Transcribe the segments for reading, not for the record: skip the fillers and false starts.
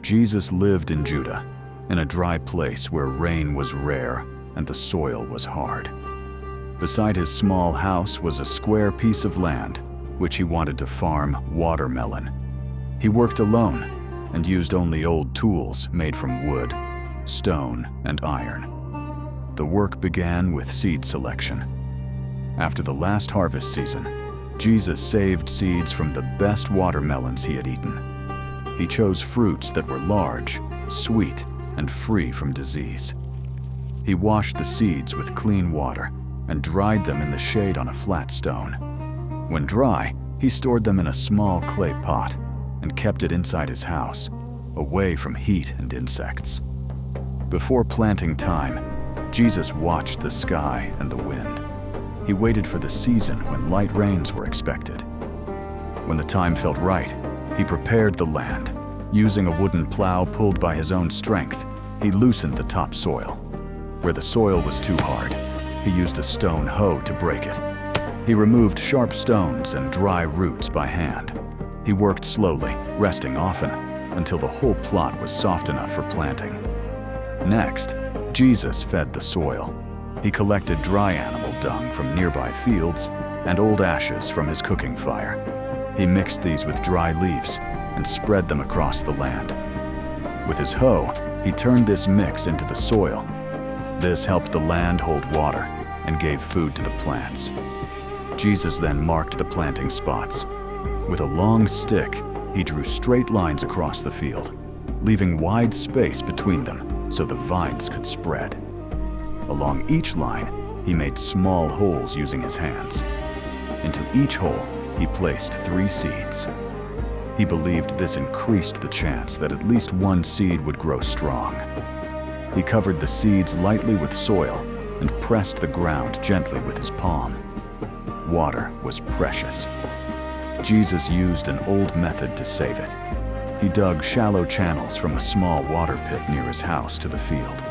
Jesus lived in Judah, in a dry place where rain was rare and the soil was hard. Beside his small house was a square piece of land, which he wanted to farm watermelon. He worked alone and used only old tools made from wood, stone, and iron. The work began with seed selection. After the last harvest season, Jesus saved seeds from the best watermelons he had eaten. He chose fruits that were large, sweet, and free from disease. He washed the seeds with clean water and dried them in the shade on a flat stone. When dry, he stored them in a small clay pot and kept it inside his house, away from heat and insects. Before planting time, Jesus watched the sky and the wind. He waited for the season when light rains were expected. When the time felt right, he prepared the land. Using a wooden plow pulled by his own strength, he loosened the topsoil. Where the soil was too hard, he used a stone hoe to break it. He removed sharp stones and dry roots by hand. He worked slowly, resting often, until the whole plot was soft enough for planting. Next, Jesus fed the soil. He collected dry animal dung from nearby fields and old ashes from his cooking fire. He mixed these with dry leaves and spread them across the land. With his hoe, he turned this mix into the soil. This helped the land hold water and gave food to the plants. Jesus then marked the planting spots. With a long stick, he drew straight lines across the field, leaving wide space between them so the vines could spread. Along each line, he made small holes using his hands. Into each hole, he placed 3 seeds. He believed this increased the chance that at least one seed would grow strong. He covered the seeds lightly with soil and pressed the ground gently with his palm. Water was precious. Jesus used an old method to save it. He dug shallow channels from a small water pit near his house to the field.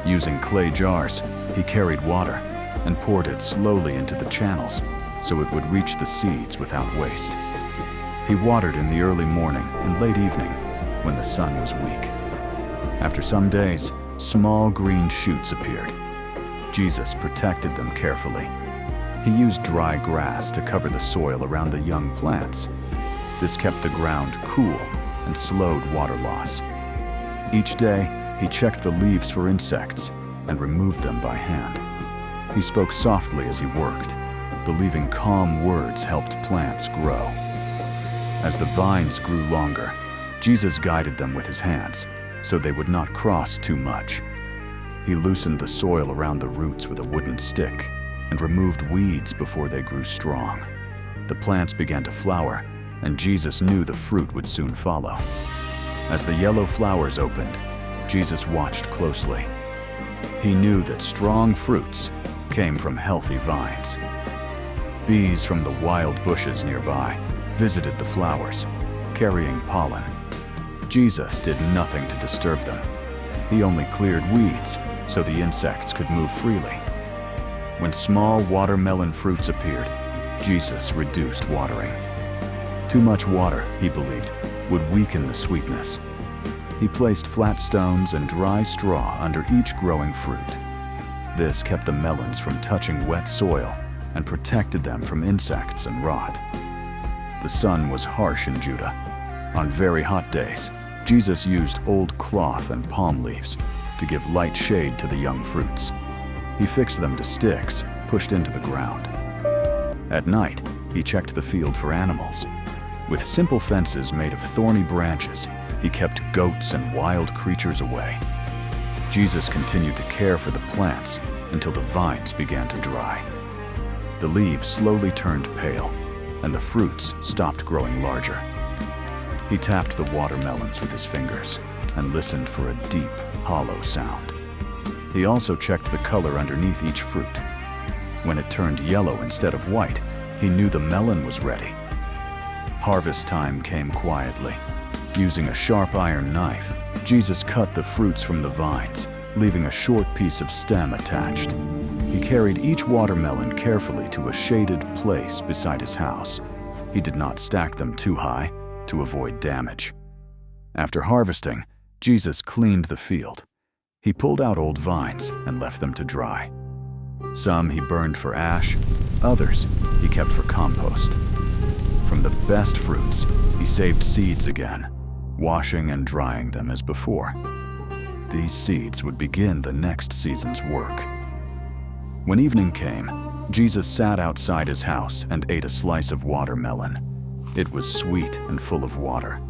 Using clay jars, he carried water and poured it slowly into the channels so it would reach the seeds without waste. He watered in the early morning and late evening when the sun was weak. After some days, small green shoots appeared. Jesus protected them carefully. He used dry grass to cover the soil around the young plants. This kept the ground cool and slowed water loss. Each day, he checked the leaves for insects and removed them by hand. He spoke softly as he worked, believing calm words helped plants grow. As the vines grew longer, Jesus guided them with his hands so they would not cross too much. He loosened the soil around the roots with a wooden stick and removed weeds before they grew strong. The plants began to flower, and Jesus knew the fruit would soon follow. As the yellow flowers opened, Jesus watched closely. He knew that strong fruits came from healthy vines. Bees from the wild bushes nearby visited the flowers, carrying pollen. Jesus did nothing to disturb them. He only cleared weeds so the insects could move freely. When small watermelon fruits appeared, Jesus reduced watering. Too much water, he believed, would weaken the sweetness. He placed flat stones and dry straw under each growing fruit. This kept the melons from touching wet soil and protected them from insects and rot. The sun was harsh in Judah. On very hot days, Jesus used old cloth and palm leaves to give light shade to the young fruits. He fixed them to sticks pushed into the ground. At night, he checked the field for animals. With simple fences made of thorny branches, he kept goats and wild creatures away. Jesus continued to care for the plants until the vines began to dry. The leaves slowly turned pale, and the fruits stopped growing larger. He tapped the watermelons with his fingers and listened for a deep, hollow sound. He also checked the color underneath each fruit. When it turned yellow instead of white, he knew the melon was ready. Harvest time came quietly. Using a sharp iron knife, Jesus cut the fruits from the vines, leaving a short piece of stem attached. He carried each watermelon carefully to a shaded place beside his house. He did not stack them too high to avoid damage. After harvesting, Jesus cleaned the field. He pulled out old vines and left them to dry. Some he burned for ash, others he kept for compost. From the best fruits, he saved seeds again, washing and drying them as before. These seeds would begin the next season's work. When evening came, Jesus sat outside his house and ate a slice of watermelon. It was sweet and full of water,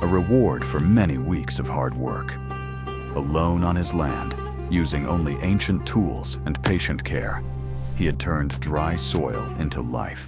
a reward for many weeks of hard work. Alone on his land, using only ancient tools and patient care, he had turned dry soil into life.